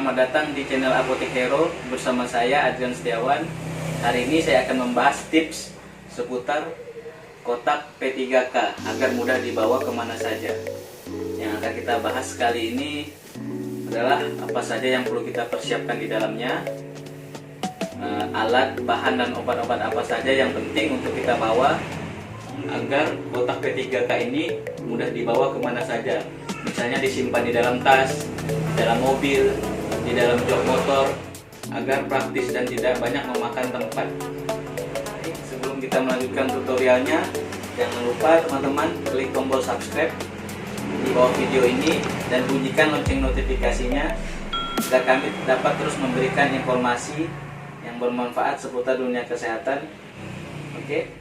selamat datang di channel Apotek Hero bersama saya Adrian Setiawan. Hari ini saya akan membahas tips seputar kotak P3K agar mudah dibawa kemana saja. Yang akan kita bahas kali ini adalah apa saja yang perlu kita persiapkan di dalamnya, alat, bahan, dan obat-obat apa saja yang penting untuk kita bawa agar kotak P3K ini mudah dibawa kemana saja. Misalnya disimpan di dalam tas, di dalam mobil, di dalam jok motor, agar praktis dan tidak banyak memakan tempat. Sebelum kita melanjutkan tutorialnya, jangan lupa teman-teman klik tombol subscribe di bawah video ini dan bunyikan lonceng notifikasinya agar kami dapat terus memberikan informasi yang bermanfaat seputar dunia kesehatan. Oke.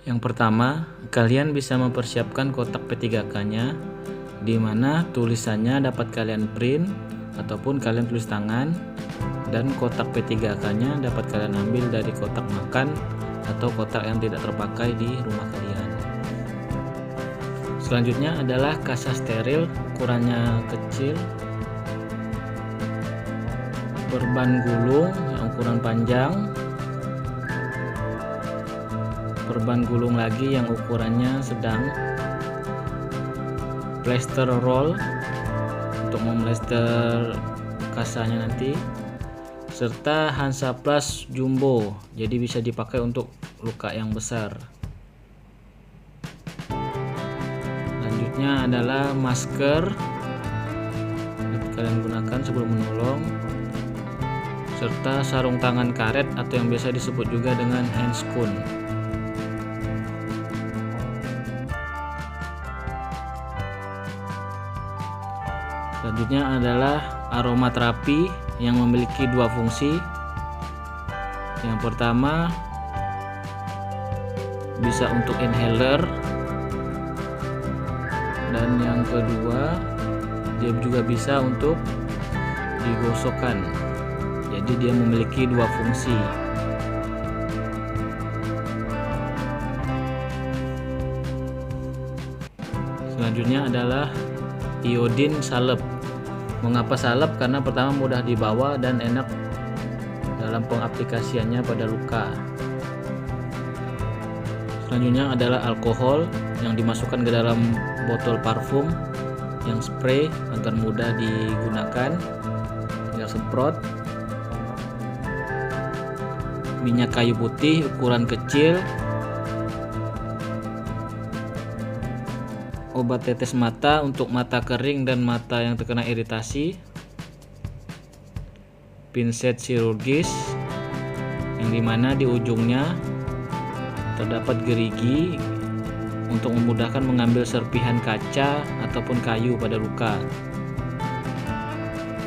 Yang pertama, kalian bisa mempersiapkan kotak P3K-nya, di mana tulisannya dapat kalian print ataupun kalian tulis tangan, dan kotak P3K-nya dapat kalian ambil dari kotak makan atau kotak yang tidak terpakai di rumah kalian. Selanjutnya adalah kasa steril, ukurannya kecil, perban gulung yang ukuran panjang, perban gulung lagi yang ukurannya sedang, plester roll untuk memplester kasanya nanti, serta Hansaplast Jumbo, jadi bisa dipakai untuk luka yang besar. Selanjutnya adalah masker, dapat kalian gunakan sebelum menolong, serta sarung tangan karet atau yang biasa disebut juga dengan handscoon. Selanjutnya adalah aromaterapi yang memiliki dua fungsi. Yang pertama bisa untuk inhaler, dan yang kedua dia juga bisa untuk digosokkan. Jadi dia memiliki dua fungsi. Selanjutnya adalah iodin salep. Mengapa salep? Karena pertama mudah dibawa dan enak dalam pengaplikasiannya pada luka. Selanjutnya adalah alkohol yang dimasukkan ke dalam botol parfum yang spray agar mudah digunakan, tinggal semprot. Minyak kayu putih ukuran kecil, obat tetes mata untuk mata kering dan mata yang terkena iritasi, pinset chirurgis yang dimana di ujungnya terdapat gerigi untuk memudahkan mengambil serpihan kaca ataupun kayu pada luka,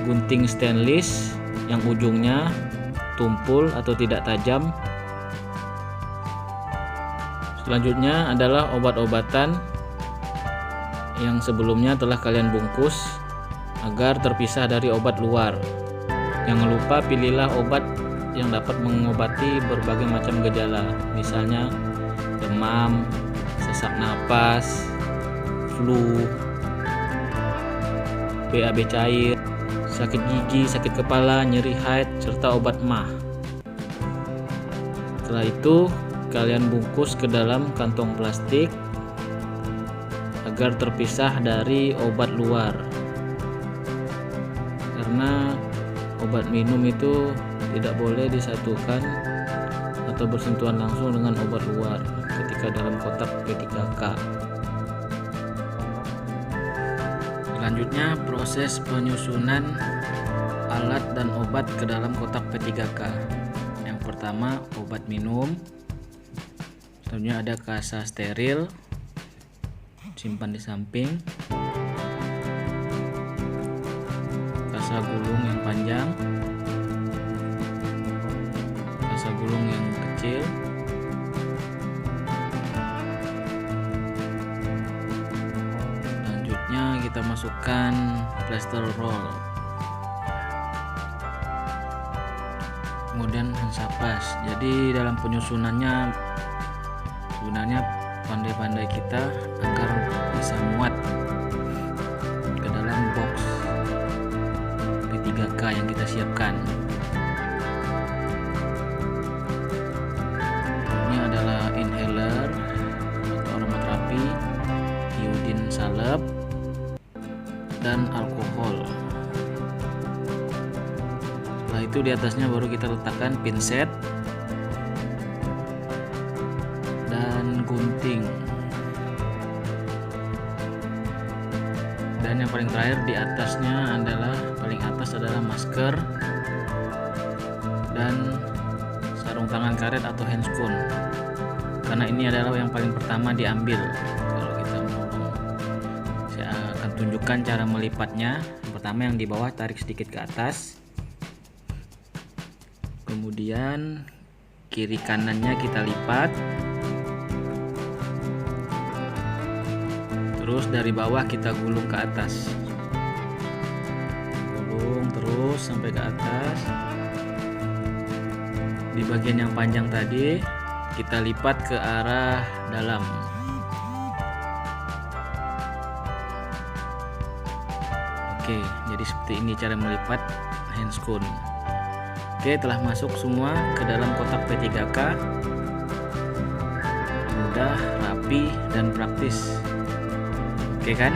gunting stainless yang ujungnya tumpul atau tidak tajam. Selanjutnya adalah obat-obatan yang sebelumnya telah kalian bungkus agar terpisah dari obat luar. Jangan lupa pilihlah obat yang dapat mengobati berbagai macam gejala, misalnya demam, sesak napas, flu, BAB cair, sakit gigi, sakit kepala, nyeri haid, serta obat MAH. Setelah itu kalian bungkus ke dalam kantong plastik agar terpisah dari obat luar, karena obat minum itu tidak boleh disatukan atau bersentuhan langsung dengan obat luar ketika dalam kotak P3K. Selanjutnya proses penyusunan alat dan obat ke dalam kotak P3K. Yang pertama obat minum, selanjutnya ada kasa steril, simpan di samping, kasa gulung yang panjang, kasa gulung yang kecil, selanjutnya kita masukkan plester roll, kemudian Hansaplast. Jadi dalam penyusunannya sebenarnya pandai-pandai kita agar bisa muat ke dalam box P3K. kita siapkan. Ini adalah inhaler atau aromaterapi, iodin salep, dan alkohol. Setelah itu di atasnya baru kita letakkan pinset dan gunting. Dan yang paling terakhir di atasnya adalah masker dan sarung tangan karet atau handscoon, karena ini adalah yang paling pertama diambil kalau kita menolong. Saya akan tunjukkan cara melipatnya. Pertama, yang di bawah tarik sedikit ke atas, kemudian kiri kanannya kita lipat, terus dari bawah kita gulung ke atas, gulung terus sampai ke atas. Di bagian yang panjang tadi kita lipat ke arah dalam. Oke, jadi seperti ini cara melipat handscoon. Oke, telah masuk semua ke dalam kotak P3K. Mudah, rapi, dan praktis. Oke kan?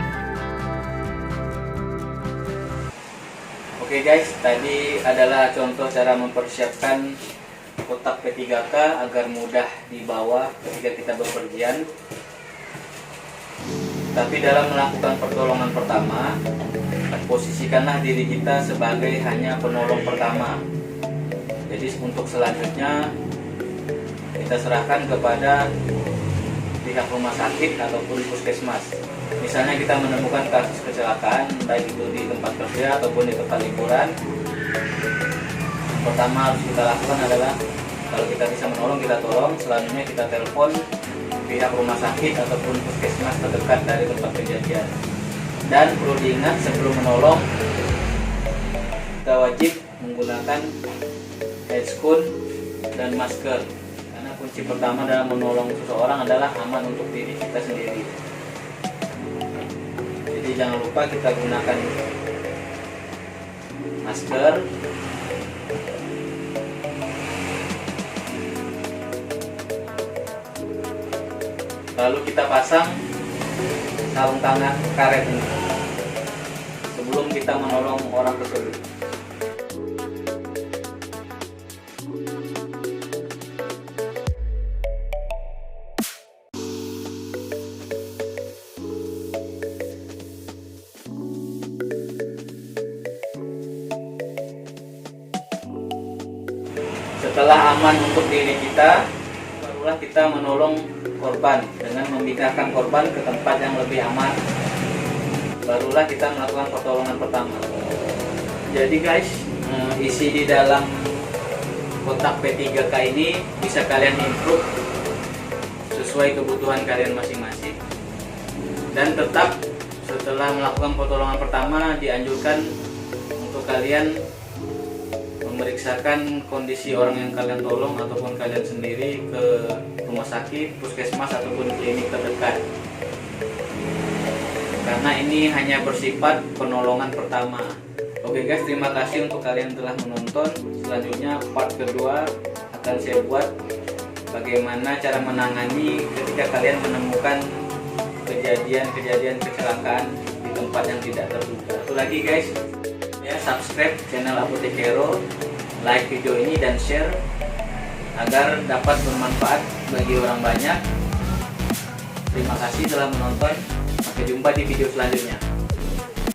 Oke guys, tadi adalah contoh cara mempersiapkan kotak P3K agar mudah dibawa ketika kita bepergian. Tapi dalam melakukan pertolongan pertama, posisikanlah diri kita sebagai hanya penolong pertama. Jadi untuk selanjutnya kita serahkan kepada pihak rumah sakit ataupun puskesmas. Misalnya kita menemukan kasus kecelakaan baik itu di tempat kerja ataupun di tempat liburan, yang pertama harus kita lakukan adalah kalau kita bisa menolong kita tolong. Selanjutnya kita telepon pihak rumah sakit ataupun puskesmas terdekat dari tempat kejadian. Dan perlu diingat, sebelum menolong kita wajib menggunakan handscoon dan masker, karena kunci pertama dalam menolong seseorang adalah aman untuk diri kita sendiri. Jadi jangan lupa kita gunakan masker, lalu kita pasang sarung tangan karet ini sebelum kita menolong orang tersebut. Setelah aman untuk diri kita, barulah kita menolong korban dengan memindahkan korban ke tempat yang lebih aman. Barulah kita melakukan pertolongan pertama. Jadi guys, isi di dalam kotak P3K ini bisa kalian improve sesuai kebutuhan kalian masing-masing. Dan tetap setelah melakukan pertolongan pertama dianjurkan untuk kalian memeriksakan kondisi orang yang kalian tolong ataupun kalian sendiri ke rumah sakit, puskesmas ataupun klinik terdekat, karena ini hanya bersifat penolongan pertama. Oke guys, terima kasih untuk kalian telah menonton. Selanjutnya part kedua akan saya buat bagaimana cara menangani ketika kalian menemukan kejadian kecelakaan di tempat yang tidak terduga. Satu lagi guys, ya, subscribe channel Apotek Hero, like video ini dan share agar dapat bermanfaat bagi orang banyak. Terima kasih telah menonton. Sampai jumpa di video selanjutnya.